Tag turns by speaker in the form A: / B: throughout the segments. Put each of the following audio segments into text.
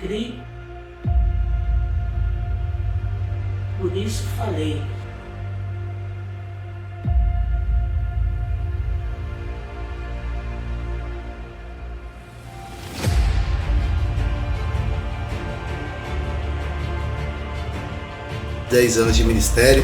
A: criei. Por isso falei.
B: Dez anos de ministério.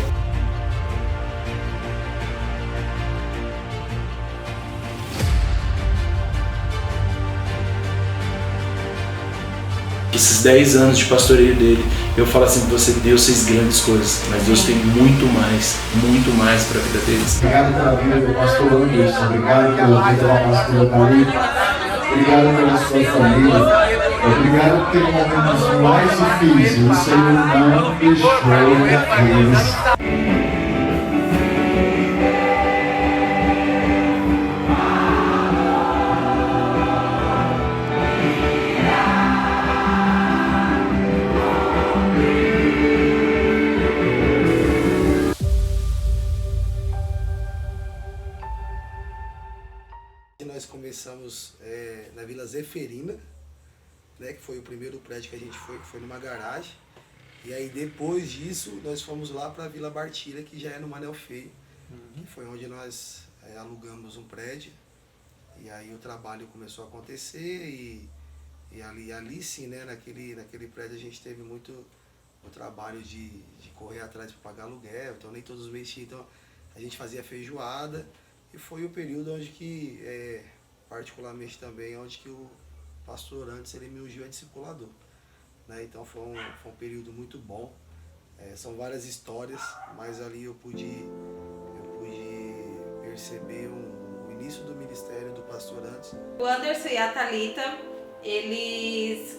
C: Esses 10 anos de pastoreio dele, eu falo assim, você Deus fez grandes coisas, mas Deus tem muito mais para a vida deles.
D: Obrigado pela vida do pastor Anderson, obrigado pela vida da pastora Thalita, obrigado pela sua família, obrigado porque no momentos mais difíceis o Senhor não deixou eles.
B: Nós começamos na Vila Zeferina, né, que foi o primeiro prédio que a gente foi numa garagem. E aí depois disso nós fomos lá para a Vila Bartira, que já é no Manel Feio, que foi onde nós alugamos um prédio. E aí o trabalho começou a acontecer e ali sim, né, naquele prédio a gente teve muito o trabalho de correr atrás para pagar aluguel, então nem todos os meses tinha, então a gente fazia feijoada. E foi o período onde que, particularmente também, onde que o pastor antes ele me ungiu a discipulador. Né? Então foi um período muito bom. São várias histórias, mas ali eu pude perceber o início do ministério do pastor antes.
E: O Anderson e a Thalita,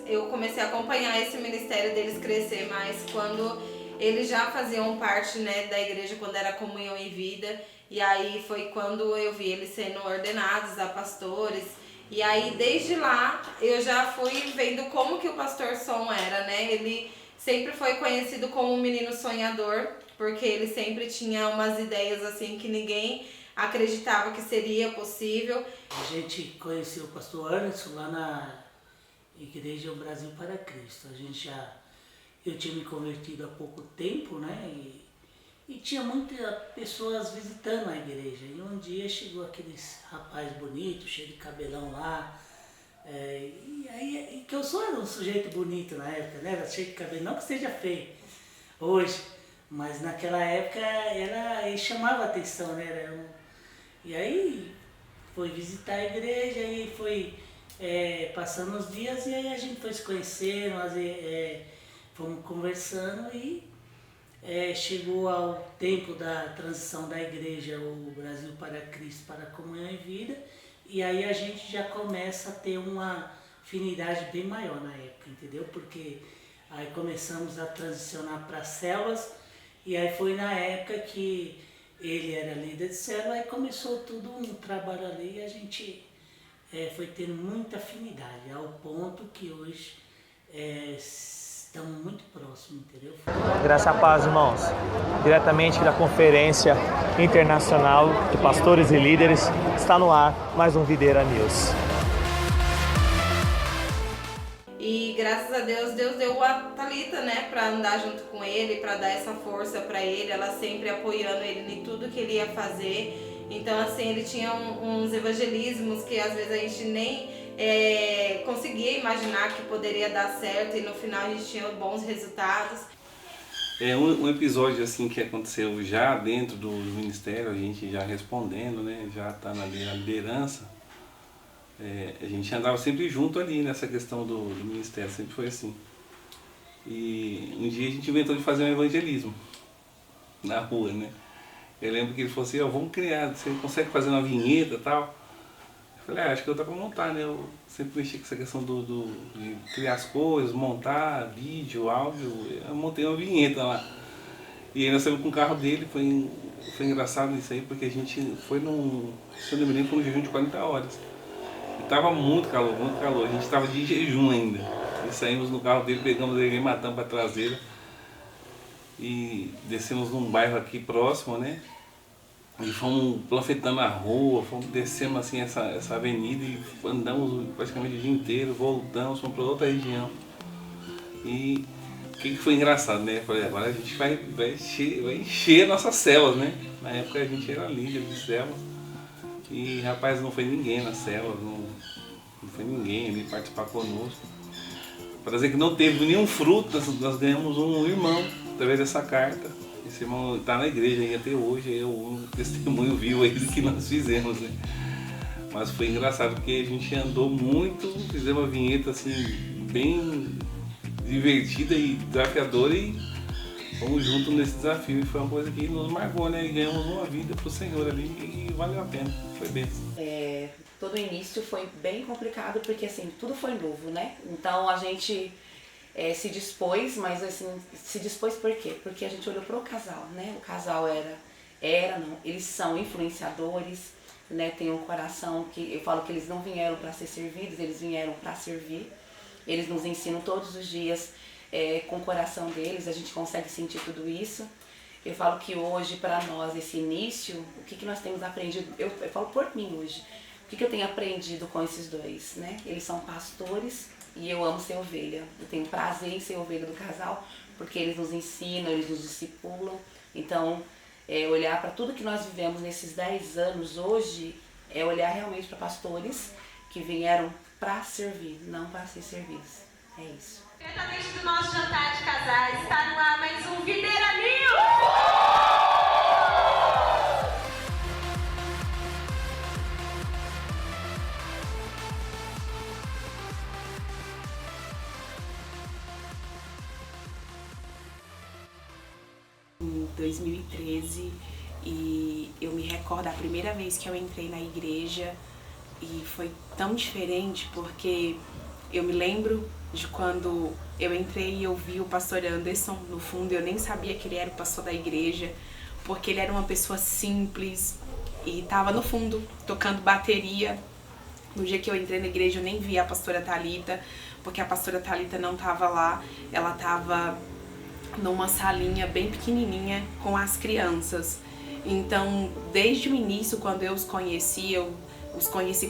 E: eu comecei a acompanhar esse ministério deles crescer mais quando eles já faziam parte, né, da igreja, quando era Comunhão em Vida. E aí foi quando eu vi eles sendo ordenados a pastores. E aí desde lá eu já fui vendo como que o pastor Som era, né? Ele sempre foi conhecido como um menino sonhador, porque ele sempre tinha umas ideias assim que ninguém acreditava que seria possível.
A: A gente conheceu o pastor Anderson lá na Igreja Brasil para Cristo. Eu tinha me convertido há pouco tempo, né? E tinha muitas pessoas visitando a igreja. E um dia chegou aqueles rapaz bonito, cheio de cabelão lá. Que eu sou um sujeito bonito na época, né? Era cheio de cabelo, não que seja feio hoje, mas naquela época ele chamava a atenção, né? E aí foi visitar a igreja e foi passando os dias e aí a gente foi se conhecendo, fomos conversando e chegou ao tempo da transição da igreja, o Brasil para Cristo, para a Comunhão em Vida, e aí a gente já começa a ter uma afinidade bem maior na época, entendeu? Porque aí começamos a transicionar para células, e aí foi na época que ele era líder de célula, aí começou tudo um trabalho ali e a gente foi tendo muita afinidade, ao ponto que hoje estamos muito próximos, entendeu?
F: Graça a paz, irmãos. Diretamente da Conferência Internacional de Pastores e Líderes, está no ar mais um Videira News.
E: E graças a Deus, Deus deu a Thalita, né, para andar junto com ele, para dar essa força para ele, ela sempre apoiando ele em tudo que ele ia fazer. Então, assim, ele tinha uns evangelismos que às vezes a gente nem conseguia imaginar que poderia dar certo e no final a gente tinha bons resultados.
G: Um episódio assim que aconteceu já dentro do ministério, a gente já respondendo, né, já está na liderança, a gente andava sempre junto ali nessa questão do ministério, sempre foi assim. E um dia a gente inventou de fazer um evangelismo na rua, né. Eu lembro que ele falou assim, vamos criar, você consegue fazer uma vinheta e tal? Eu falei, acho que eu tô pra montar, né? Eu sempre mexi com essa questão de criar as coisas, montar vídeo, áudio. Eu montei uma vinheta lá. E aí nós saímos com o carro dele, foi engraçado isso aí, porque a gente foi se eu não me lembro, foi um jejum de 40 horas. E tava muito calor, a gente tava de jejum ainda. E saímos no carro dele, pegamos ele e matamos pra traseira. E descemos num bairro aqui próximo, né? E fomos planfetando a rua, descemos assim essa avenida e andamos praticamente o dia inteiro, voltamos, fomos para outra região. E o que foi engraçado, né? Eu falei, agora a gente vai encher nossas células, né? Na época a gente era líder de células. E rapaz, não foi ninguém nas células, não foi ninguém ali participar conosco. Para dizer que não teve nenhum fruto, nós ganhamos um irmão através dessa carta. Esse irmão está na igreja aí até hoje, é o testemunho vivo aí do que nós fizemos, né? Mas foi engraçado porque a gente andou muito, fizemos uma vinheta assim, bem divertida e desafiadora e fomos juntos nesse desafio. E foi uma coisa que nos marcou, né? E ganhamos uma vida pro Senhor ali e valeu a pena, foi bênção.
H: Todo o início foi bem complicado porque assim, tudo foi novo, né? Então a gente se dispôs, mas assim, se dispôs por quê? Porque a gente olhou pro casal, né? O casal eles são influenciadores, né? Tem um coração que eu falo que eles não vieram para ser servidos, eles vieram para servir. Eles nos ensinam todos os dias com o coração deles, a gente consegue sentir tudo isso. Eu falo que hoje, para nós, esse início, o que nós temos aprendido, eu falo por mim hoje, o que eu tenho aprendido com esses dois, né? Eles são pastores e eu amo ser ovelha. Eu tenho prazer em ser ovelha do casal, porque eles nos ensinam, eles nos discipulam. Então, olhar para tudo que nós vivemos nesses 10 anos hoje, é olhar realmente para pastores que vieram para servir, não para ser servidos. É isso.
I: Diretamente do nosso jantar de casais, está no ar mais um Videira News!
J: Em 2013, e eu me recordo a primeira vez que eu entrei na igreja e foi tão diferente porque eu me lembro de quando eu entrei e eu vi o pastor Anderson no fundo, eu nem sabia que ele era o pastor da igreja, porque ele era uma pessoa simples e estava no fundo tocando bateria. No dia que eu entrei na igreja eu nem vi a pastora Thalita, porque a pastora Thalita não estava lá, ela estava numa salinha bem pequenininha com as crianças. Então, desde o início, quando eu os conheci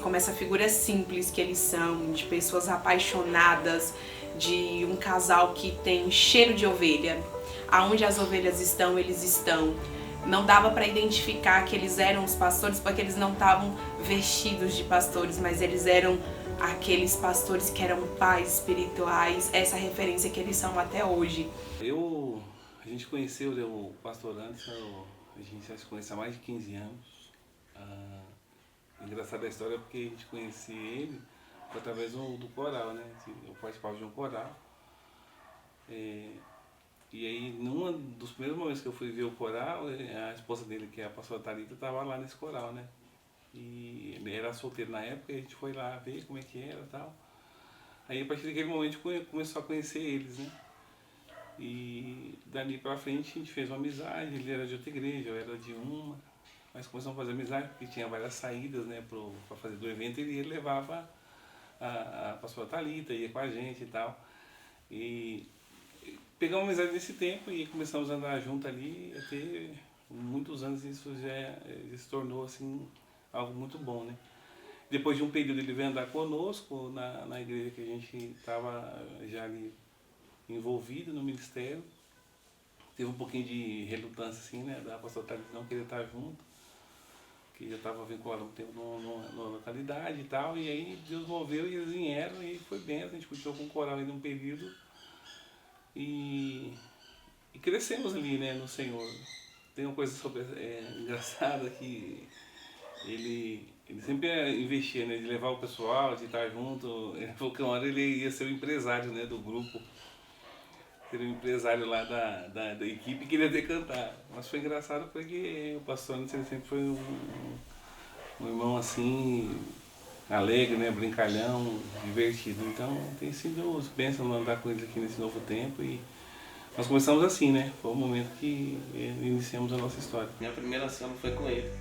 J: como essa figura simples que eles são, de pessoas apaixonadas, de um casal que tem cheiro de ovelha. Aonde as ovelhas estão, eles estão. Não dava para identificar que eles eram os pastores, porque eles não estavam vestidos de pastores, mas eles eram aqueles pastores que eram pais espirituais, essa referência que eles são até hoje.
G: A gente conheceu o pastor Anderson, a gente já se conhece há mais de 15 anos. Engraçada a história porque a gente conhecia ele através do coral, né? Eu participava de um coral. E aí, num dos primeiros momentos que eu fui ver o coral, a esposa dele, que é a pastora Thalita, estava lá nesse coral, né? E ele era solteiro na época e a gente foi lá ver como é que era e tal. Aí, a partir daquele momento, a gente começou a conhecer eles, né? E dali pra frente a gente fez uma amizade, ele era de outra igreja, eu era de uma. Mas começamos a fazer amizade porque tinha várias saídas, né, para fazer do evento, e ele levava a pastora Thalita, ia com a gente e tal. E pegamos amizade nesse tempo e começamos a andar junto ali, até muitos anos isso já se tornou assim, algo muito bom, né. Depois de um período ele veio andar conosco na igreja que a gente estava já ali envolvido no ministério. Teve um pouquinho de relutância assim, né, da pastora Thalita não querer estar junto, que já estava vinculado um tempo na localidade e tal, e aí Deus moveu e eles vieram e foi bem, a gente continuou com o coral ainda um período e crescemos ali, né, no Senhor. Tem uma coisa engraçada que ele sempre investia, né, de levar o pessoal, de estar junto. Ele falou que uma hora ele ia ser o empresário, né, do grupo, ser o empresário lá da equipe e queria cantar. Mas foi engraçado porque o pastor Anderson sempre foi um irmão assim, alegre, né, brincalhão, divertido. Então tem sido bênção andar com eles aqui nesse novo tempo e nós começamos assim, né? Foi o momento que iniciamos a nossa história.
K: Minha primeira célula foi com ele.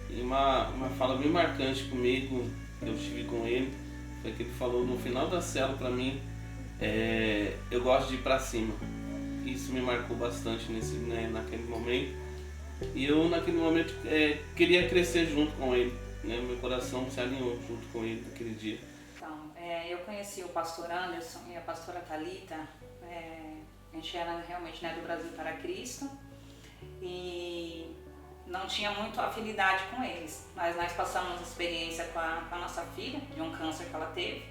K: E uma fala bem marcante comigo, que eu tive com ele, foi que ele falou no final da célula pra mim, eu gosto de ir pra cima. Isso me marcou bastante naquele momento. E eu naquele momento queria crescer junto com ele, né? Meu coração se alinhou junto com ele naquele dia.
E: Então, eu
L: conheci o pastor Anderson e a pastora Thalita, a gente era realmente, né, do Brasil para Cristo e não tinha muito afinidade com eles, mas nós passamos uma experiência com a nossa filha, de um câncer que ela teve,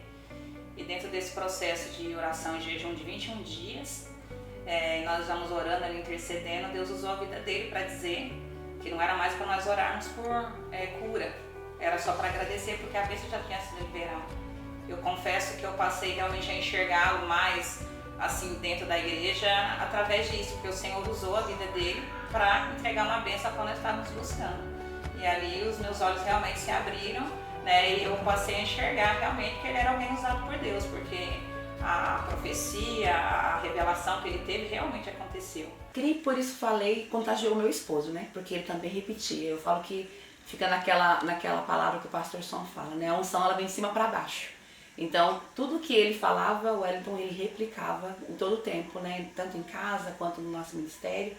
L: e dentro desse processo de oração e jejum de 21 dias, nós estamos orando ali, intercedendo, Deus usou a vida dele para dizer que não era mais para nós orarmos por cura, era só para agradecer porque a bênção já tinha sido liberada. Eu confesso que eu passei realmente a enxergá-lo mais assim dentro da igreja através disso, porque o Senhor usou a vida dele para entregar uma bênção quando nós estávamos buscando. E ali os meus olhos realmente se abriram, né, e eu passei a enxergar realmente que ele era alguém usado por Deus, porque a profecia, a revelação que ele teve realmente aconteceu.
H: E por isso falei, contagiou meu esposo, né? Porque ele também repetia. Eu falo que fica naquela palavra que o pastor Som fala, né? A unção ela vem de cima para baixo. Então, tudo que ele falava, o Wellington ele replicava em todo o tempo, né? Tanto em casa quanto no nosso ministério.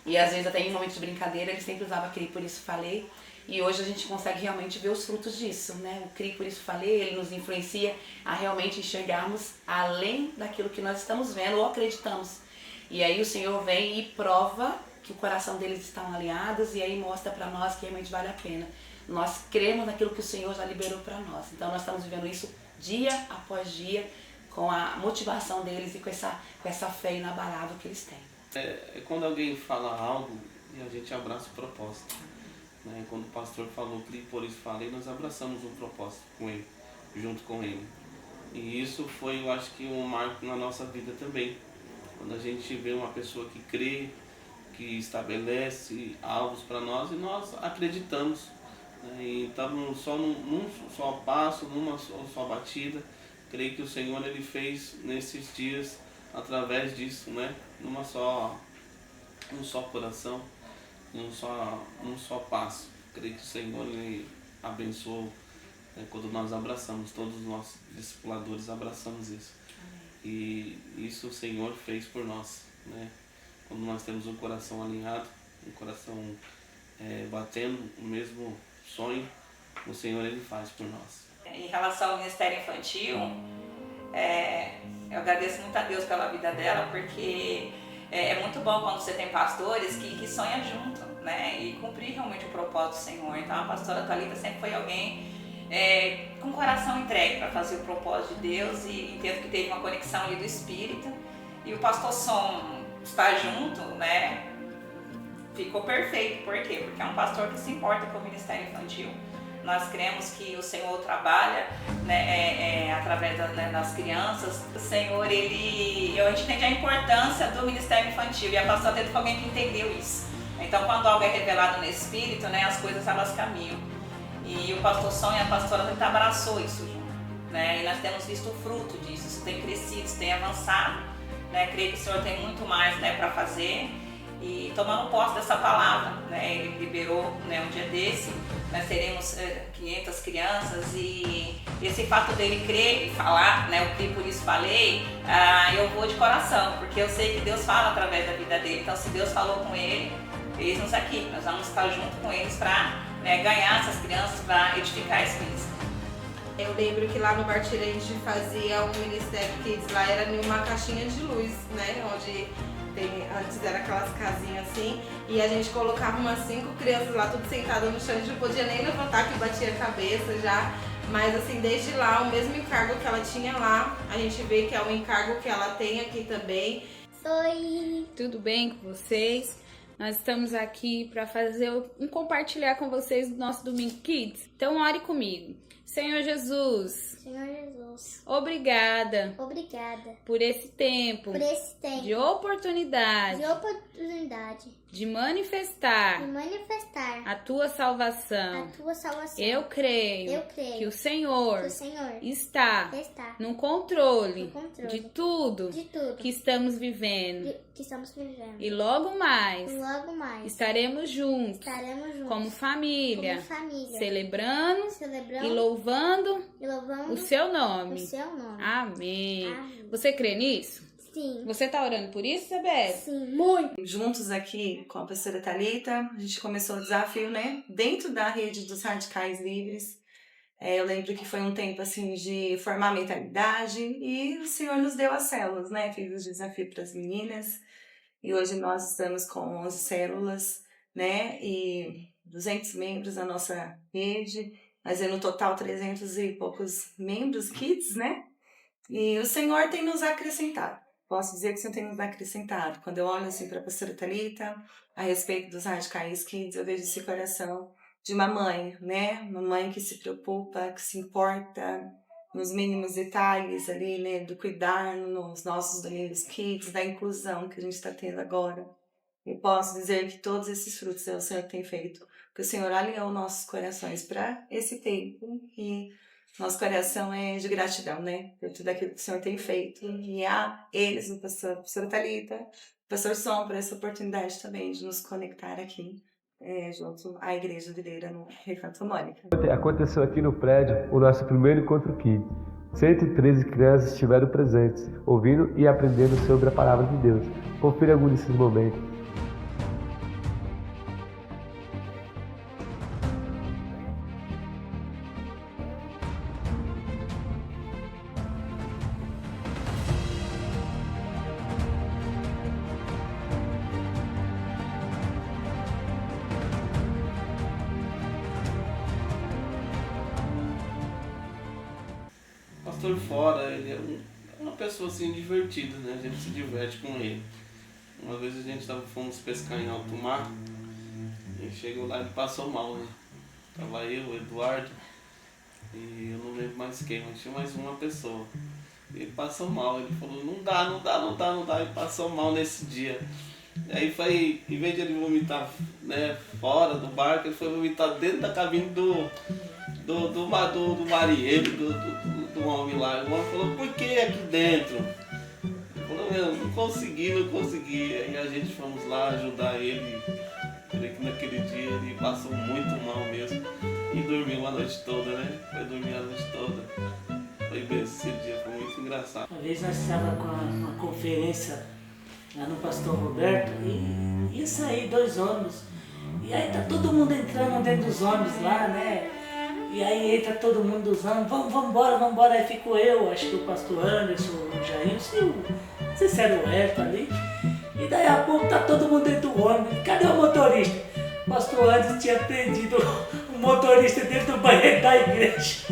H: E às vezes até em momentos de brincadeira ele sempre usava CRI, por isso falei. E hoje a gente consegue realmente ver os frutos disso, né? O CRI, por isso falei, ele nos influencia a realmente enxergarmos além daquilo que nós estamos vendo ou acreditamos. E aí o Senhor vem e prova que o coração deles estão alinhados e aí mostra para nós que realmente vale a pena. Nós cremos naquilo que o Senhor já liberou para nós. Então nós estamos vivendo isso dia após dia com a motivação deles e com essa fé inabalável que eles têm.
K: É quando alguém fala algo e a gente abraça o propósito. Né? Quando o pastor falou que por isso falei, nós abraçamos um propósito com ele, junto com ele. E isso foi, eu acho que um marco na nossa vida também. Quando a gente vê uma pessoa que crê, que estabelece alvos para nós e nós acreditamos. Né? E estamos só num só passo, numa só batida. Creio que o Senhor ele fez nesses dias através disso, né? Um só coração, um só passo. Creio que o Senhor ele abençoou, né? Quando nós abraçamos, todos os nossos discipuladores abraçamos isso. E isso o Senhor fez por nós, né? Quando nós temos um coração alinhado, um coração batendo o mesmo sonho, o Senhor ele faz por nós.
L: Em relação ao Ministério Infantil, eu agradeço muito a Deus pela vida dela, porque é muito bom quando você tem pastores que sonham junto, né? E cumprir realmente o propósito do Senhor. Então a pastora Thalita sempre foi alguém com o coração entregue para fazer o propósito de Deus e entendo que teve uma conexão ali do Espírito. E o pastor Som estar junto, né? Ficou perfeito. Por quê? Porque é um pastor que se importa com o Ministério Infantil. Nós cremos que o Senhor trabalha, né, através das crianças. O Senhor, a gente entende a importância do Ministério Infantil e a pastora Thalita foi alguém que entendeu isso. Então, quando algo é revelado no Espírito, né, as coisas elas caminham. E o pastor Som e a pastora Thalita abraçou isso junto, né, e nós temos visto o fruto disso. Isso tem crescido, isso tem avançado, né, creio que o Senhor tem muito mais, né, para fazer. E tomando posse dessa palavra, né, ele liberou, né, um dia desse, nós teremos 500 crianças e esse fato dele crer e falar, né, o que por isso falei, eu vou de coração, porque eu sei que Deus fala através da vida dele. Então se Deus falou com ele, eis-nos aqui, nós vamos estar junto com eles para, né, ganhar essas crianças, para edificar esse ministério.
E: Eu lembro que lá no Bartilha a gente fazia um Ministério Kids, lá era em uma caixinha de luz, né, onde antes era aquelas casinhas assim, e a gente colocava umas 5 crianças lá, tudo sentadas no chão, a gente não podia nem levantar, que batia a cabeça já, mas assim, desde lá, o mesmo encargo que ela tinha lá, a gente vê que é um encargo que ela tem aqui também.
M: Oi! Tudo bem com vocês? Nós estamos aqui para fazer compartilhar com vocês do nosso Domingo Kids. Então ore comigo. Senhor Jesus, obrigada por esse tempo de oportunidade de manifestar a tua salvação. Eu creio que o Senhor está no controle de tudo que estamos vivendo. E logo mais estaremos juntos como família, celebrando e louvando o seu nome. Amém. Você crê nisso?
N: Sim.
M: Você tá orando por isso, Isabelle?
N: Sim, muito.
O: Juntos aqui com a pastora Thalita, a gente começou o desafio, né? Dentro da rede dos Radicais Livres, Eu lembro que foi um tempo assim de formar mentalidade e o Senhor nos deu as células, né? Fiz o desafio para as meninas e hoje nós estamos com 11 células, né? E 200 membros na nossa rede, mas no total 300 e poucos membros kids, né? E o Senhor tem nos acrescentado. Posso dizer que o Senhor tem nos acrescentado. Quando eu olho assim para a pastora Thalita, a respeito dos Radicais Kids, eu vejo esse coração de uma mãe, né? Uma mãe que se preocupa, que se importa nos mínimos detalhes ali, né? Do cuidar nos nossos domínios kids, da inclusão que a gente está tendo agora. Eu posso dizer que todos esses frutos é o Senhor que tem feito, porque o Senhor alinhou nossos corações para esse tempo e nosso coração é de gratidão, né? Por tudo aquilo que o Senhor tem feito. E a eles, o pastor Thalita, o pastor Som, por essa oportunidade também de nos conectar aqui junto à Igreja Videira no Recanto Mônica.
N: Aconteceu aqui no prédio o nosso primeiro encontro Kids. 113 crianças estiveram presentes, ouvindo e aprendendo sobre a palavra de Deus. Confira algum desses momentos.
K: Pastor Fora, ele é uma pessoa assim divertida, né? A gente se diverte com ele. Uma vez a gente fomos pescar em alto mar e chegou lá e ele passou mal, né? Tava eu, o Eduardo e eu não lembro mais quem, mas tinha mais uma pessoa. E ele passou mal, ele falou, não dá, ele passou mal nesse dia. E aí foi, em vez de ele vomitar, né, fora do barco, ele foi vomitar dentro da cabine do marinheiro, do homem lá. O homem falou, por que aqui dentro? Ele falou, não consegui. E a gente fomos lá ajudar ele. Naquele dia ele passou muito mal mesmo. E dormiu a noite toda, né? Foi dormir a noite toda. Foi bem esse dia, foi muito engraçado.
A: Uma vez nós estávamos com uma conferência lá no Pastor Roberto e ia sair 2 ônibus. E aí tá todo mundo entrando dentro dos ônibus lá, né? E aí entra todo mundo dos ônibus, vamos embora. Aí ficou eu, acho que o pastor Anderson, o Jair, não sei se era o Elton ali. E daí a pouco tá todo mundo dentro do ônibus. Cadê o motorista? O pastor Anderson tinha prendido o motorista dentro do banheiro da igreja.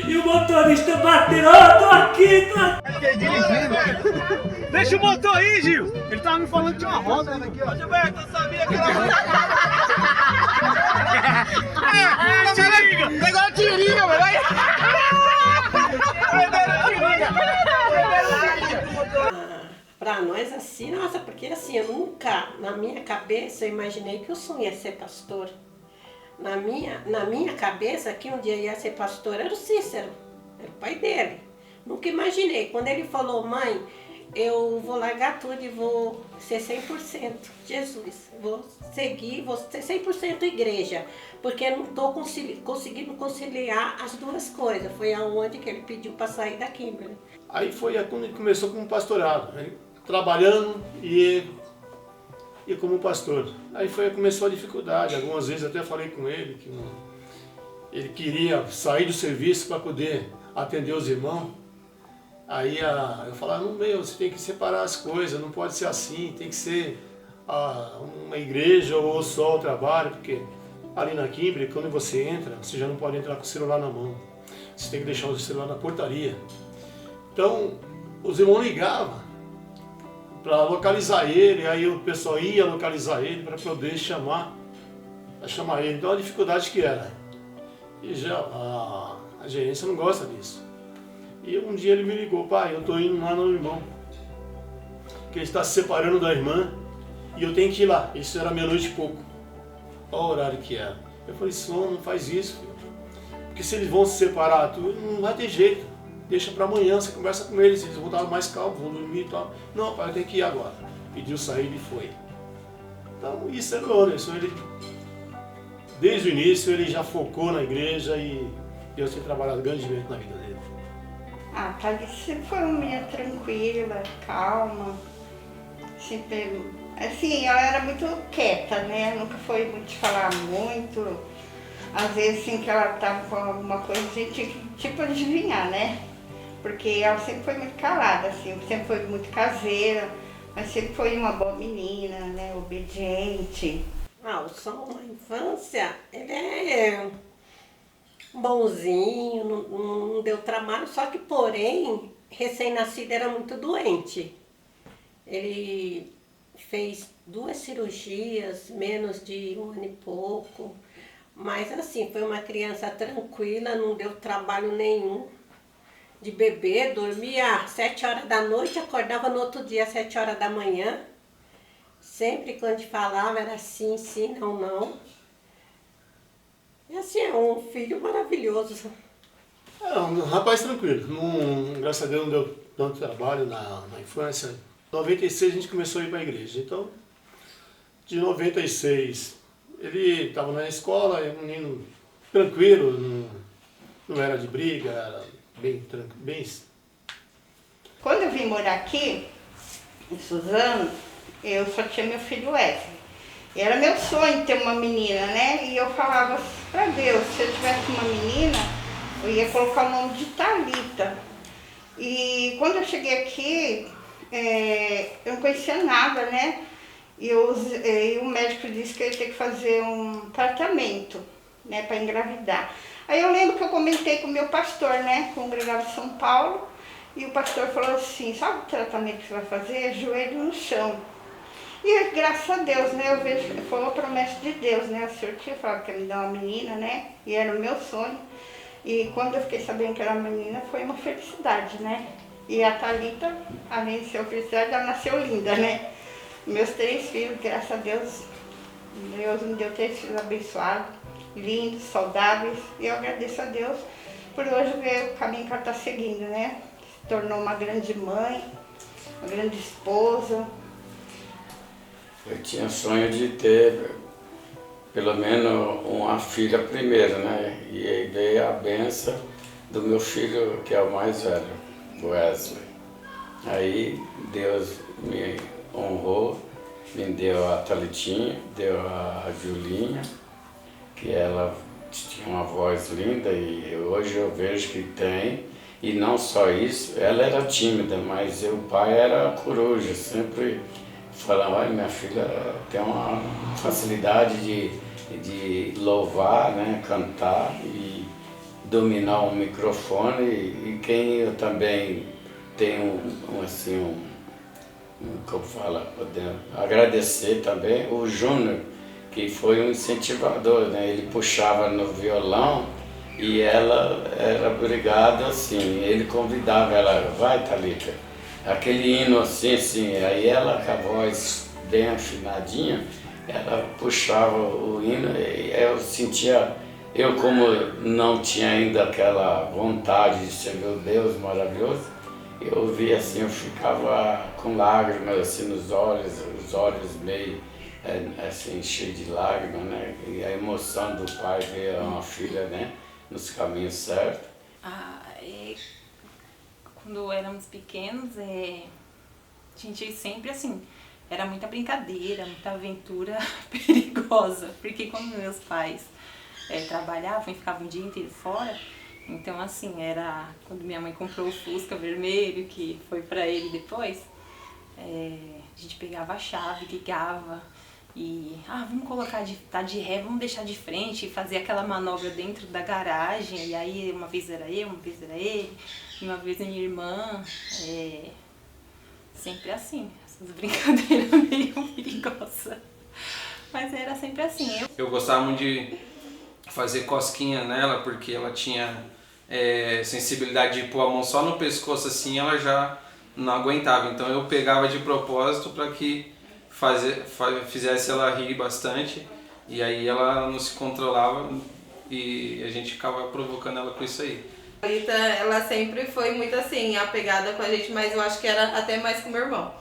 A: E o motorista bateu, tô aqui.
P: Deixa o motor aí, Gil. Ele tava me falando que tinha uma roda aqui, ó. Gilberto, eu sabia que era tiringa. Pegou tiringa, velho.
Q: Pra nós assim, nossa, porque assim, eu nunca, na minha cabeça, eu imaginei que o sonho ia ser pastor. Na minha cabeça, que um dia ia ser pastor era o Cícero, era o pai dele. Nunca imaginei. Quando ele falou, mãe, eu vou largar tudo e vou ser 100% Jesus. Vou seguir, vou ser 100% igreja, porque eu não estou conseguindo conciliar as duas coisas. Foi aonde que ele pediu para sair da Kimberly.
R: Aí foi quando ele começou como pastorado, né? Trabalhando e como pastor. Aí começou a dificuldade. Algumas vezes até falei com ele que ele queria sair do serviço para poder atender os irmãos. Aí eu falava, não, você tem que separar as coisas, não pode ser assim, tem que ser uma igreja ou só o trabalho, porque ali na Kimberly, quando você entra, você já não pode entrar com o celular na mão. Você tem que deixar o celular na portaria. Então, os irmãos ligavam para localizar ele, aí o pessoal ia localizar ele para poder chamar ele. Então a dificuldade que era. E já a gerência não gosta disso. E um dia ele me ligou, pai, eu estou indo lá no irmão, que ele está se separando da irmã e eu tenho que ir lá. Isso era 00:30 e pouco. Olha o horário que era. Eu falei, não faz isso, filho. Porque se eles vão se separar, não vai ter jeito. Deixa para amanhã, você conversa com eles vão estar mais calmos, vão dormir e tal. Não, pai, eu tenho que ir agora. Pediu sair e foi. Então isso é o Anderson. Ele, desde o início ele já focou na igreja e Deus tem trabalhado grandemente na vida dele.
S: A Thalita sempre foi uma menina tranquila, calma. Sempre, assim, ela era muito quieta, né? Nunca foi muito de falar muito. às vezes assim que ela estava com alguma coisa, a gente tinha que tipo adivinhar, né? Porque ela sempre foi muito calada, assim, sempre foi muito caseira, mas sempre foi uma boa menina, né? Obediente.
Q: O Som na infância, ele é bonzinho, não deu trabalho, só que porém, recém-nascido era muito doente. Ele fez 2 cirurgias, menos de 1 ano e pouco, mas assim, foi uma criança tranquila, não deu trabalho nenhum de bebê, dormia às 7 horas da noite, acordava no outro dia às 7 horas da manhã. Sempre quando falava era sim, sim, não, não. E assim, é um filho maravilhoso.
R: É um rapaz tranquilo. Graças a Deus não deu tanto trabalho na infância. Em 96 a gente começou a ir para a igreja. Então, de 96, ele estava na escola, é um menino tranquilo, não era de briga, era bem tranquilo.
S: Quando eu vim morar aqui, em Suzano, eu só tinha meu filho Wesley. E era meu sonho ter uma menina, né? E eu falava para Deus, se eu tivesse uma menina, eu ia colocar o nome de Thalita. E quando eu cheguei aqui, eu não conhecia nada, né? E o médico disse que eu ia ter que fazer um tratamento, né, para engravidar. Aí eu lembro que eu comentei com o meu pastor, né, congregava em São Paulo, e o pastor falou assim, sabe o tratamento que você vai fazer? Joelho no chão. E graças a Deus, né, eu vejo que foi uma promessa de Deus, né, o Senhor tinha falado que ia me dar uma menina, né, e era o meu sonho. E quando eu fiquei sabendo que era uma menina, foi uma felicidade, né. E a Thalita, além de ser uma felicidade, ela nasceu linda, né. Meus 3 filhos, graças a Deus, Deus me deu 3 filhos abençoados, lindos, saudáveis, e eu agradeço a Deus por hoje ver o caminho que ela está seguindo, né. Se tornou uma grande mãe, uma grande esposa.
T: Eu tinha sonho de ter pelo menos uma filha primeiro, né? E aí veio a benção do meu filho, que é o mais velho, Wesley. Aí Deus me honrou, me deu a Thalitinha, deu a Julinha, que ela tinha uma voz linda e hoje eu vejo que tem. E não só isso, ela era tímida, mas o pai era coruja, sempre falava, olha, minha filha tem uma facilidade de louvar, né, cantar e dominar um microfone. E quem eu também tenho como fala, agradecer também, o Júnior, que foi um incentivador, né, ele puxava no violão e ela era obrigada assim, ele convidava ela, vai Thalita, aquele hino assim, aí ela com a voz bem afinadinha, ela puxava o hino e eu sentia, eu como não tinha ainda aquela vontade de ser meu Deus maravilhoso, eu via assim, eu ficava com lágrimas assim nos olhos, os olhos meio assim, cheios de lágrimas, né? E a emoção do pai ver uma filha, né, nos caminhos certos.
L: Quando éramos pequenos, a gente sempre assim, era muita brincadeira, muita aventura perigosa, porque quando meus pais trabalhavam e ficavam o dia inteiro fora, então assim, era quando minha mãe comprou o Fusca vermelho, que foi pra ele depois, a gente pegava a chave, ligava e, vamos colocar tá de ré, vamos deixar de frente e fazer aquela manobra dentro da garagem, e aí uma vez era eu, uma vez era ele, e uma vez a minha irmã, sempre assim, essas brincadeiras meio perigosas, mas era sempre assim.
G: Eu gostava muito de fazer cosquinha nela, porque ela tinha sensibilidade de pôr a mão só no pescoço assim, ela já não aguentava, então eu pegava de propósito para que fizesse ela rir bastante, e aí ela não se controlava e a gente ficava provocando ela com isso aí.
E: A Thalita, ela sempre foi muito assim, apegada com a gente, mas eu acho que era até mais com meu irmão.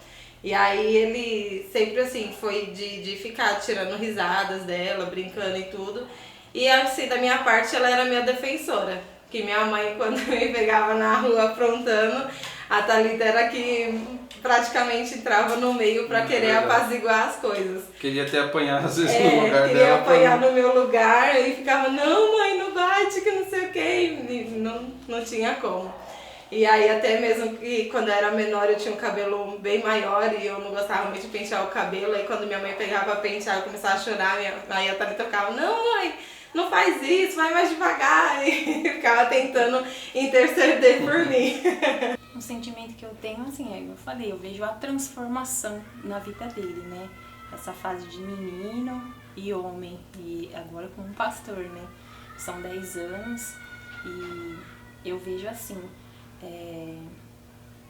E: E aí ele sempre assim, foi de ficar tirando risadas dela, brincando e tudo. E assim, da minha parte, ela era minha defensora. Que minha mãe, quando me pegava na rua aprontando, a Thalita era que praticamente entrava no meio para querer apaziguar as coisas.
G: Queria até apanhar às vezes no lugar dela.
E: Queria apanhar no meu lugar e ficava, não mãe, não bate, que não sei o que, e não tinha como. E aí até mesmo que quando eu era menor eu tinha um cabelo bem maior e eu não gostava muito de pentear o cabelo, aí quando minha mãe pegava pra pentear eu começava a chorar, aí a Thalita ficava, não mãe, não faz isso, vai mais devagar, e ficava tentando interceder por mim.
J: Um sentimento que eu tenho, assim, é, eu falei, eu vejo a transformação na vida dele, né? Essa fase de menino e homem, e agora como pastor, né? São 10 anos e eu vejo assim,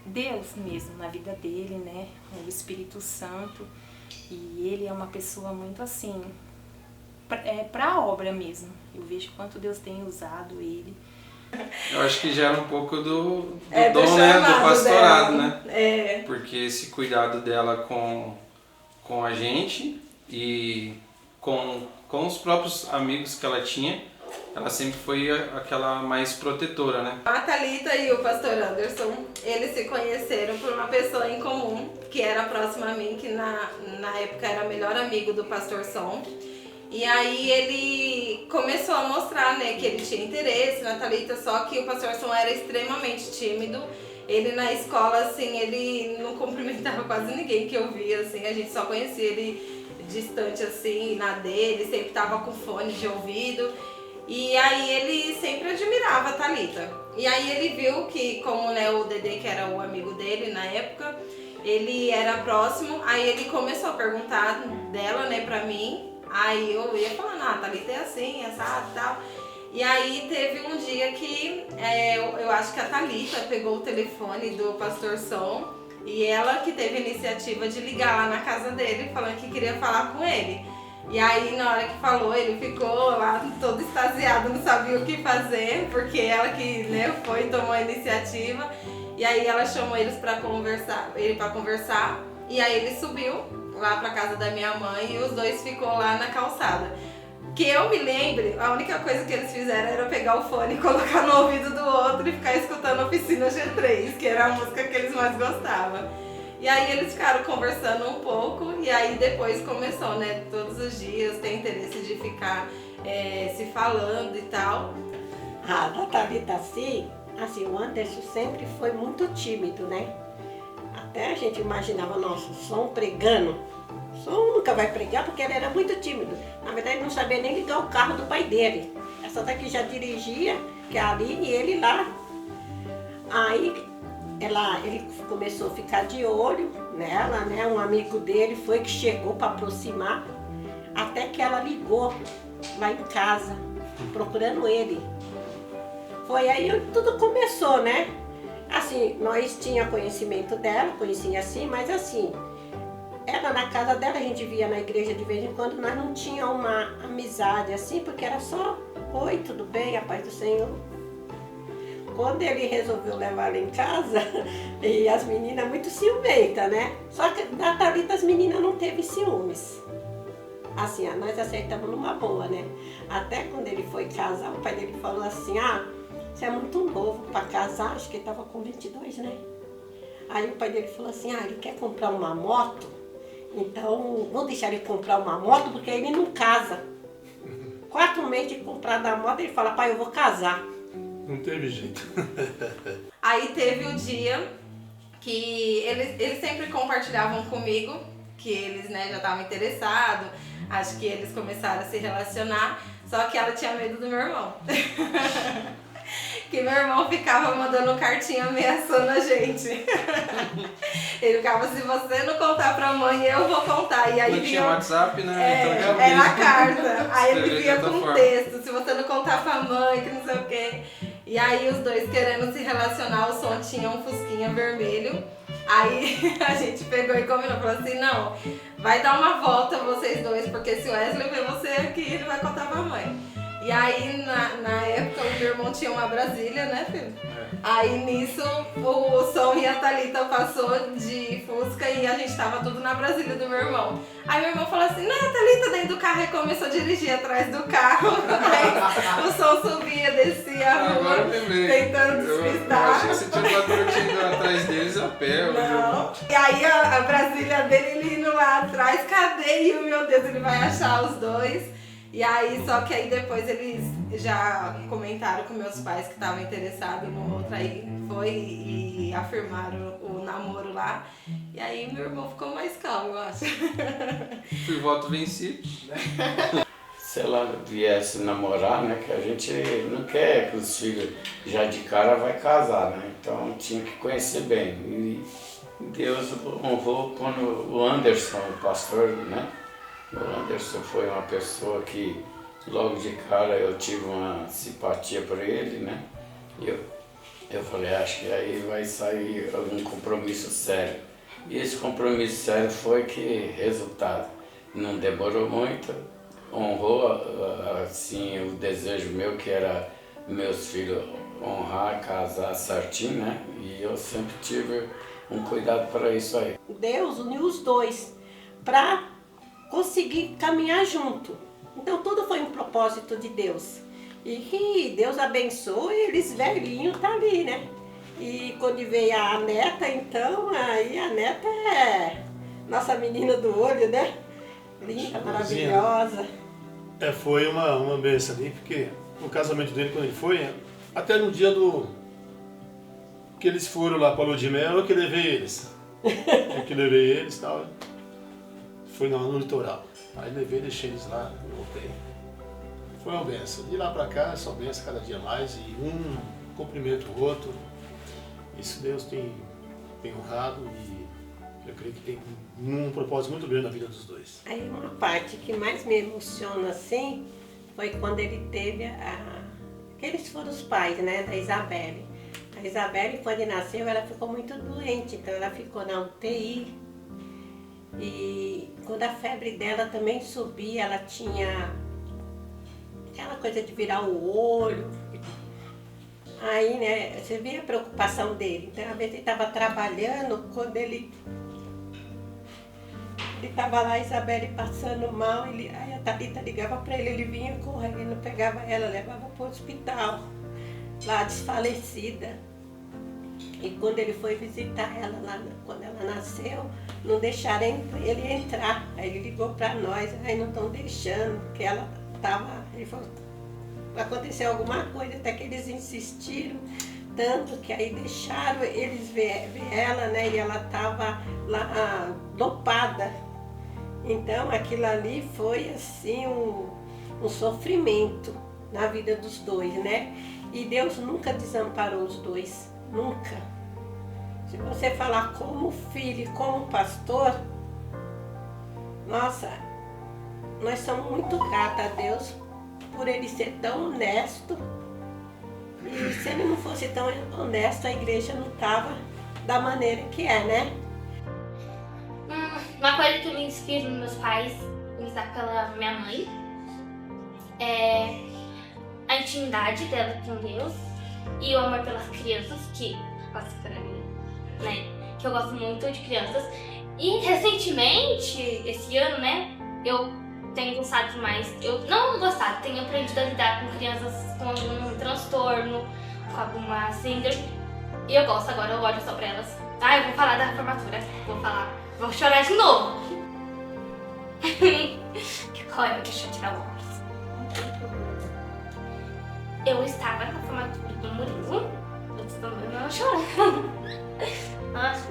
J: Deus mesmo na vida dele, né? O Espírito Santo, e ele é uma pessoa muito assim, pra obra mesmo. Eu vejo quanto Deus tem usado ele.
G: Eu acho que gera um pouco do dom, né, do pastorado,
E: dela,
G: né? Porque esse cuidado dela com a gente e com os próprios amigos que ela tinha, ela sempre foi aquela mais protetora, né?
E: A Thalita e o pastor Anderson, eles se conheceram por uma pessoa em comum, que era próxima a mim, que na época era melhor amigo do pastor Som. E aí ele começou a mostrar, né, que ele tinha interesse na Thalita, só que o pastor Som era extremamente tímido. Ele na escola, assim, ele não cumprimentava quase ninguém que eu via, assim, a gente só conhecia ele distante, assim, na dele, sempre tava com fone de ouvido. E aí ele sempre admirava a Thalita. E aí ele viu que, como, né, o Dedê, que era o amigo dele na época, ele era próximo, aí ele começou a perguntar dela, né, pra mim. Aí eu ia falando, a Thalita é assim, assado e tal. E aí teve um dia que eu acho que a Thalita pegou o telefone do pastor Som e ela que teve a iniciativa de ligar lá na casa dele, falando que queria falar com ele. E aí na hora que falou, ele ficou lá todo extasiado, não sabia o que fazer, porque ela que, né, foi e tomou a iniciativa. E aí ela chamou ele pra conversar, e aí ele subiu lá pra casa da minha mãe e os dois ficou lá na calçada. Que eu me lembre, a única coisa que eles fizeram era pegar o fone e colocar no ouvido do outro e ficar escutando Oficina G3, que era a música que eles mais gostavam. E aí eles ficaram conversando um pouco e aí depois começou, né, todos os dias tem interesse de ficar se falando e tal.
Q: A da Thalita assim, o Anderson sempre foi muito tímido, né? Até a gente imaginava, nossa, o Som pregando. O Som nunca vai pregar porque ele era muito tímido. Na verdade, ele não sabia nem ligar o carro do pai dele. Essa daqui já dirigia, que é ali, e ele lá. Aí ele começou a ficar de olho nela, né? Um amigo dele foi que chegou para aproximar, até que ela ligou lá em casa, procurando ele. Foi aí tudo começou, né? Assim, nós tinha conhecimento dela, conhecia assim, mas assim, ela na casa dela, a gente via na igreja de vez em quando, nós não tinha uma amizade assim, porque era só, oi, tudo bem, a paz do Senhor. Quando ele resolveu levar ela em casa, e as meninas muito ciumentas, né? Só que da Thalita as meninas não teve ciúmes. Assim, nós aceitamos numa boa, né? Até quando ele foi casar, o pai dele falou assim, você é muito novo para casar, acho que ele estava com 22, né? Aí o pai dele falou assim, ele quer comprar uma moto, então vou deixar ele comprar uma moto porque ele não casa. 4 meses de comprar da moto, ele fala, pai, eu vou casar.
R: Não teve jeito.
E: Aí teve o dia que eles sempre compartilhavam comigo, que eles, né, já estavam interessados, acho que eles começaram a se relacionar, só que ela tinha medo do meu irmão. Que meu irmão ficava mandando cartinha ameaçando a gente. Ele ficava, se você não contar pra mãe, eu vou contar. E aí
G: não tinha WhatsApp, né? Então,
E: era a carta. Aí ele vinha com texto, se você não contar pra mãe, que não sei o quê. E aí os dois querendo se relacionar, o Som tinha um fusquinha vermelho. Aí a gente pegou e combinou, falou assim, não, vai dar uma volta vocês dois, porque se o Wesley ver você aqui, ele vai contar pra mãe. E aí, na época, o meu irmão tinha uma Brasília, né, filho? Aí, nisso, o Som e a Thalita passou de Fusca e a gente tava tudo na Brasília do meu irmão. Aí, meu irmão falou assim, não, Thalita, dentro do carro, e começou a dirigir atrás do carro. Aí, o Som subia, descia a rua, tentando despistar.
G: Eu achei que você tinha uma curtindo atrás deles a pé.
E: Não. E aí, a Brasília dele, ele indo lá atrás, cadê? E, meu Deus, ele vai achar os dois. E aí, só que aí depois eles já comentaram com meus pais que estavam interessados no outro, aí foi e afirmaram o namoro lá. E aí meu irmão ficou mais calmo, eu acho.
G: Fui voto vencido, né?
T: Se ela viesse namorar, né, que a gente não quer que os filhos já de cara vai casar, né? Então tinha que conhecer bem. E Deus honrou quando o Anderson, o pastor, né? O Anderson foi uma pessoa que logo de cara eu tive uma simpatia por ele, né? E eu falei, acho que aí vai sair algum compromisso sério. E esse compromisso sério foi que resultado. Não demorou muito, honrou assim o desejo meu, que era meus filhos honrar, casar certinho, né? E eu sempre tive um cuidado para isso aí.
Q: Deus uniu os dois para conseguir caminhar junto. Então tudo foi um propósito de Deus. E que Deus abençoe, eles velhinhos tá ali, né? E quando veio a neta, então, aí a neta é nossa menina do olho, né? Linda, maravilhosa.
R: Foi uma bênção ali, porque no casamento dele, quando ele foi, até no dia que eles foram lá para a lua de mel, eu que levei eles. Eu que levei eles e tal. Foi no litoral. Aí levei, deixei eles lá e voltei. Foi uma benção. De lá pra cá, é só benção cada dia mais. E um cumprimenta o outro. Isso Deus tem honrado e eu creio que tem um propósito muito grande na vida dos dois.
Q: Aí uma parte que mais me emociona assim foi quando ele teve que eles foram os pais, né, da Isabelle. A Isabelle, quando nasceu, ela ficou muito doente, então ela ficou na UTI. E quando a febre dela também subia, ela tinha aquela coisa de virar o olho. Aí, né, você via a preocupação dele. Então, às vezes ele estava trabalhando, quando ele estava lá, a Isabelle passando mal, aí a Thalita ligava para ele vinha correndo, pegava ela, levava para o hospital, lá desfalecida. E quando ele foi visitar ela lá, quando ela nasceu, não deixaram ele entrar. Aí ele ligou para nós, aí não estão deixando, porque ela estava... Ele falou, aconteceu alguma coisa, até que eles insistiram tanto que aí deixaram eles ver ela, né? E ela estava lá dopada. Então aquilo ali foi assim um sofrimento na vida dos dois, né? E Deus nunca desamparou os dois, nunca. Se você falar como filho e como pastor, nossa, nós somos muito gratos a Deus por ele ser tão honesto. E se ele não fosse tão honesto, a igreja não estava da maneira que é, né?
U: Uma coisa que eu me inspiro nos meus pais, iniciar pela minha mãe, é a intimidade dela com Deus e o amor pelas crianças, que passa pra mim, né? Que eu gosto muito de crianças. E recentemente, esse ano, né, eu tenho gostado mais, eu não gostado, tenho aprendido a lidar com crianças com algum transtorno, com alguma síndrome. E eu gosto agora, eu olho só pra elas. Eu vou falar da formatura, vou chorar de novo. Que coisa, deixa eu tirar o óculos. Eu estava na formatura do Murilo, eu estava chorando. Nossa,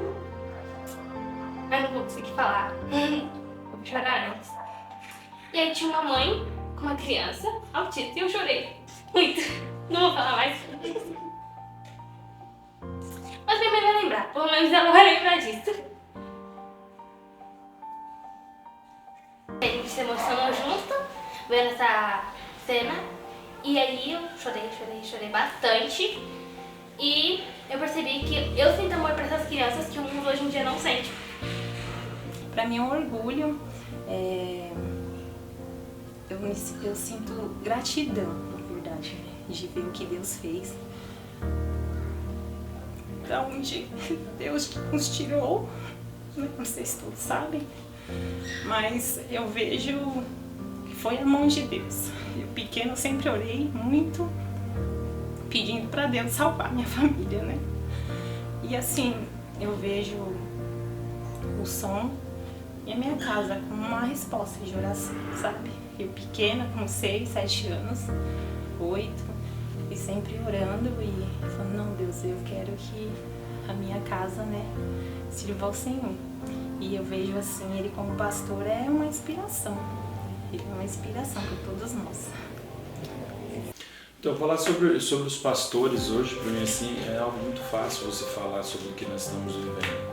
U: eu não vou conseguir falar. Vou chorar antes. E aí tinha uma mãe com uma criança autista e eu chorei muito. Não vou falar mais. Mas minha mãe vai lembrar, pelo menos ela vai lembrar disso. A gente se emocionou junto, vendo essa cena. E aí eu chorei bastante. E eu percebi que eu sinto amor para essas crianças que o mundo hoje em dia não sente.
J: Para mim é um orgulho eu sinto gratidão, na verdade, né? De ver o que Deus fez. Da onde Deus nos tirou, né? Não sei se todos sabem, mas eu vejo que foi a mão de Deus. Eu pequeno sempre orei muito, pedindo para Deus salvar minha família, né? E assim, eu vejo o som e a minha casa como uma resposta de oração, sabe? Eu pequena, com 6, 7 anos, 8, e sempre orando e falando, não, Deus, eu quero que a minha casa, né, sirva ao Senhor. E eu vejo assim, ele como pastor é uma inspiração. Ele é uma inspiração para todos nós.
C: Então, falar sobre os pastores hoje, para mim, assim, é algo muito fácil você falar sobre o que nós estamos vivendo.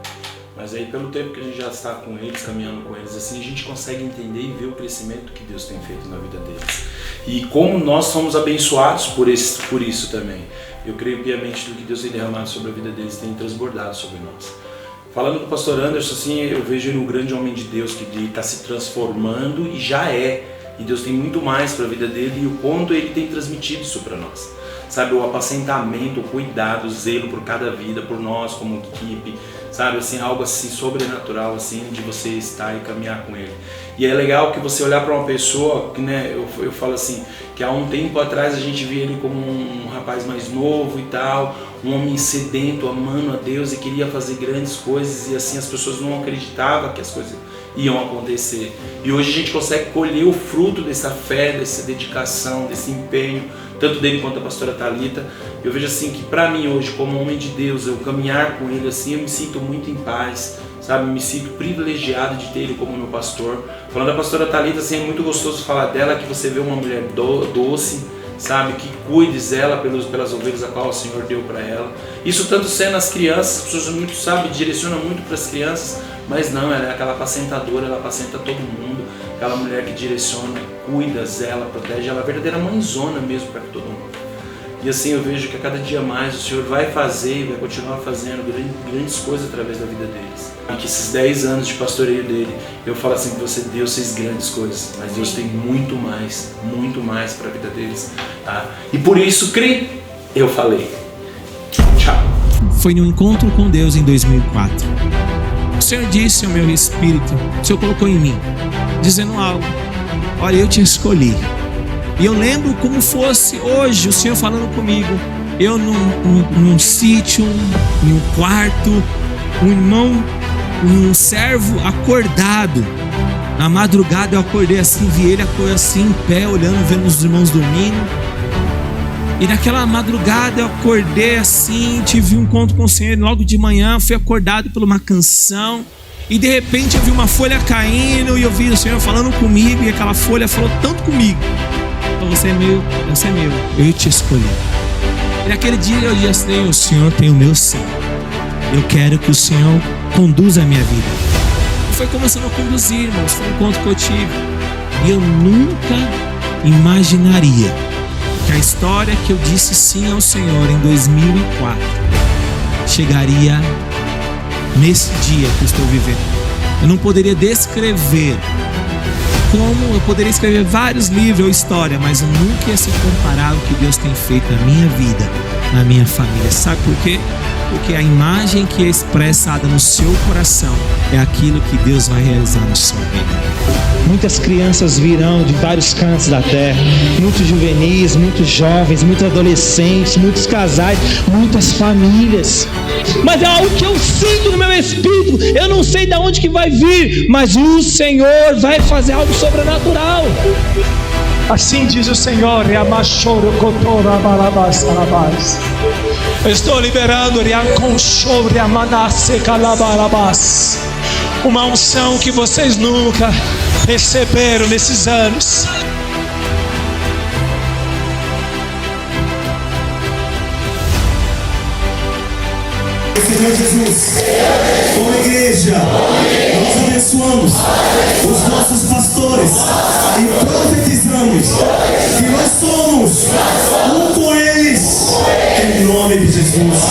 C: Mas aí, pelo tempo que a gente já está com eles, caminhando com eles, assim, a gente consegue entender e ver o crescimento que Deus tem feito na vida deles. E como nós somos abençoados por isso também. Eu creio piamente do que Deus tem derramado sobre a vida deles, tem transbordado sobre nós. Falando com o pastor Anderson, assim, eu vejo ele um grande homem de Deus que está se transformando e já é. E Deus tem muito mais para a vida dele e o quanto ele tem transmitido isso para nós. Sabe, o apacentamento, o cuidado, o zelo por cada vida, por nós como equipe, sabe, assim, algo assim sobrenatural, assim, de você estar e caminhar com ele. E é legal que você olhar para uma pessoa, que, né, eu falo assim, que há um tempo atrás a gente via ele como um rapaz mais novo e tal, um homem sedento, amando a Deus e queria fazer grandes coisas e assim as pessoas não acreditavam que as coisas iam acontecer. E hoje a gente consegue colher o fruto dessa fé, dessa dedicação, desse empenho, tanto dele quanto da pastora Thalita. Eu vejo assim que para mim hoje, como homem de Deus, eu caminhar com ele assim, eu me sinto muito em paz, sabe? Me sinto privilegiado de ter ele como meu pastor. Falando da pastora Thalita, assim, é muito gostoso falar dela, que você vê uma mulher doce, sabe? Que cuide dela pelas ovelhas a qual o Senhor deu para ela. Isso tanto sendo as crianças, as pessoas muito sabem, direcionam muito para as crianças, mas não, ela é aquela apacentadora, ela apacenta todo mundo, aquela mulher que direciona, cuida dela, protege, ela é a verdadeira mãezona mesmo para todo mundo. E assim eu vejo que a cada dia mais o Senhor vai fazer e vai continuar fazendo grandes coisas através da vida deles. E que esses 10 anos de pastoreio dele, eu falo assim que Deus fez grandes coisas, mas Deus tem muito mais para a vida deles, tá? E por isso, eu falei. Tchau.
V: Foi no encontro com Deus em 2004. O Senhor disse ao meu espírito, o Senhor colocou em mim, dizendo algo. Olha, eu te escolhi. E eu lembro como fosse hoje o Senhor falando comigo. Eu num sítio, em um quarto, um irmão, um servo acordado. Na madrugada eu acordei assim, vi ele assim em pé, olhando, vendo os irmãos dormindo. E naquela madrugada eu acordei assim, tive um encontro com o Senhor. Logo de manhã fui acordado por uma canção. E de repente eu vi uma folha caindo e eu vi o Senhor falando comigo. E aquela folha falou tanto comigo. Então você é meu, eu te escolhi. E naquele dia eu disse assim, o Senhor tem o meu sim. Eu quero que o Senhor conduza a minha vida. E foi começando a conduzir, irmãos, foi um encontro que eu tive. E eu nunca imaginaria que a história que eu disse sim ao Senhor em 2004 chegaria nesse dia que eu estou vivendo. Eu não poderia descrever como eu poderia escrever vários livros ou história, mas eu nunca ia se comparar ao que Deus tem feito na minha vida, na minha família. Sabe por quê? Porque a imagem que é expressada no seu coração é aquilo que Deus vai realizar no seu vida.
W: Muitas crianças virão de vários cantos da terra, muitos juvenis, muitos jovens, muitos adolescentes, muitos casais, muitas famílias. Mas é algo que eu sinto no meu espírito, eu não sei de onde que vai vir, mas o Senhor vai fazer algo sobrenatural.
P: Assim diz o Senhor, eu estou liberando uma unção que vocês nunca receberam nesses anos.
X: Senhor Jesus, como igreja, nós abençoamos os nossos pastores e profetizamos que nós somos um com eles, em nome de Jesus.